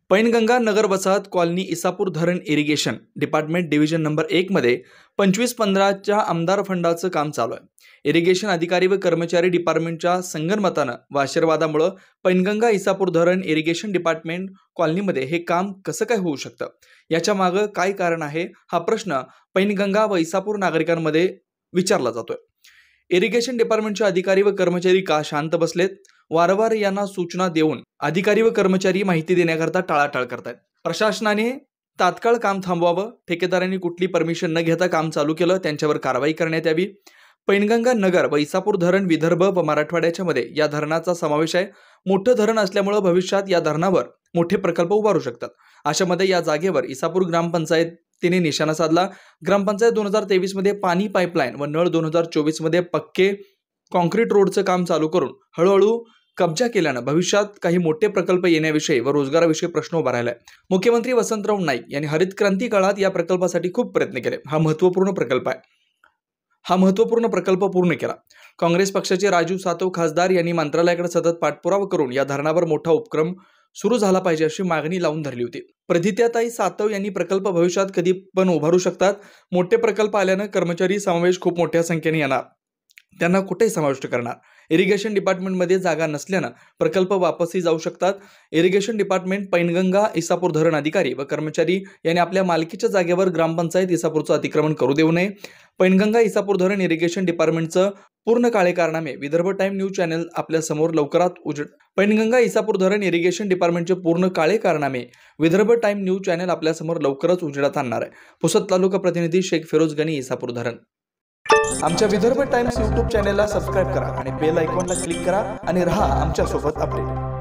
पैनगंगा नगर वसाहत कॉलनी इसापूर धरण irrigation department division number 1 मध्ये 25-15च्या आमदार फंडाचं काम चालू आहे. इरिगेशन अधिकारी व कर्मचारी डिपार्टमेंटच्या संगनमतानं व आशीर्वादामुळे पैनगंगा इसापूर धरण इरिगेशन डिपार्टमेंट कॉलनीमध्ये हे काम कसं काय होऊ शकतं, याच्या मागे काय कारण आहे, हा प्रश्न पैनगंगा व इसापूर नागरिकांमध्ये विचारला जातोय. इरिगेशन डिपार्टमेंटचे अधिकारी व कर्मचारी का शांत बसलेत? वारंवार यांना सूचना देऊन अधिकारी व कर्मचारी माहिती देण्याकरता टाळाटाळ करतात. प्रशासनाने तात्काळ काम थांबवावं, ठेकेदारांनी कुठली परमिशन न घेता काम चालू केलं त्यांच्यावर कारवाई करण्यात यावी. पैनगंगा नगर व इसापूर धरण विदर्भ व मराठवाड्याच्या मध्ये या धरणाचा समावेश आहे. मोठं धरण असल्यामुळे भविष्यात या धरणावर मोठे प्रकल्प उभारू शकतात. अशामध्ये या जागेवर इसापूर ग्रामपंचायतीने निशाणा साधला. ग्रामपंचायत 2023 मध्ये पाणी पाईपलाईन व नळ 2024 मध्ये पक्के कॉन्क्रीट रोडचं काम चालू करून हळूहळू कब्जा केल्यानं भविष्यात काही मोठे प्रकल्प येण्याविषयी व रोजगाराविषयी प्रश्न उभा राहिलाय. मुख्यमंत्री वसंतराव नाईक यांनी हरित क्रांती काळात या प्रकल्पासाठी खूप प्रयत्न केले. हा महत्त्वपूर्ण प्रकल्प पूर्ण केला. काँग्रेस पक्षाचे राजू सातव खासदार यांनी मंत्रालयाकडे सतत पाठपुरावा करून या धरणावर मोठा उपक्रम सुरू झाला पाहिजे अशी मागणी लावून धरली होती. प्रथिताताई सातव यांनी प्रकल्प भविष्यात कधी पण उभारू शकतात. मोठे प्रकल्प आल्यानं कर्मचारी समावेश खूप मोठ्या संख्येने येणार, त्यांना कुठे समाविष्ट करणार? इरिगेशन डिपार्टमेंटमध्ये जागा नसल्यानं प्रकल्प वापसही जाऊ शकतात. इरिगेशन डिपार्टमेंट पैनगंगा इसापूर धरण अधिकारी व कर्मचारी यांनी आपल्या मालकीच्या जागेवर ग्रामपंचायत इसापूरचं अतिक्रमण करू देऊ नये. पैनगंगा इसापूर धरण इरिगेशन डिपार्टमेंटचं पूर्ण काळे कारनामे विदर्भ टाइम न्यूज चॅनल आपल्या समोर लवकरात पैनगंगा इसापूर धरण इरिगेशन डिपार्टमेंटचे पूर्ण काळे कारनामे विदर्भ टाइम न्यूज चॅनल आपल्या समोर लवकरच उजेडात आणणार आहे. पुसद तालुका प्रतिनिधी शेख फिरोज गनी, इसापूर धरण. आमच्या विदर्भ टाइम्स YouTube चॅनलला सबस्क्राइब करा आणि बेल आयकॉनला क्लिक करा आणि रहा आमच्या सोबत अपडेट.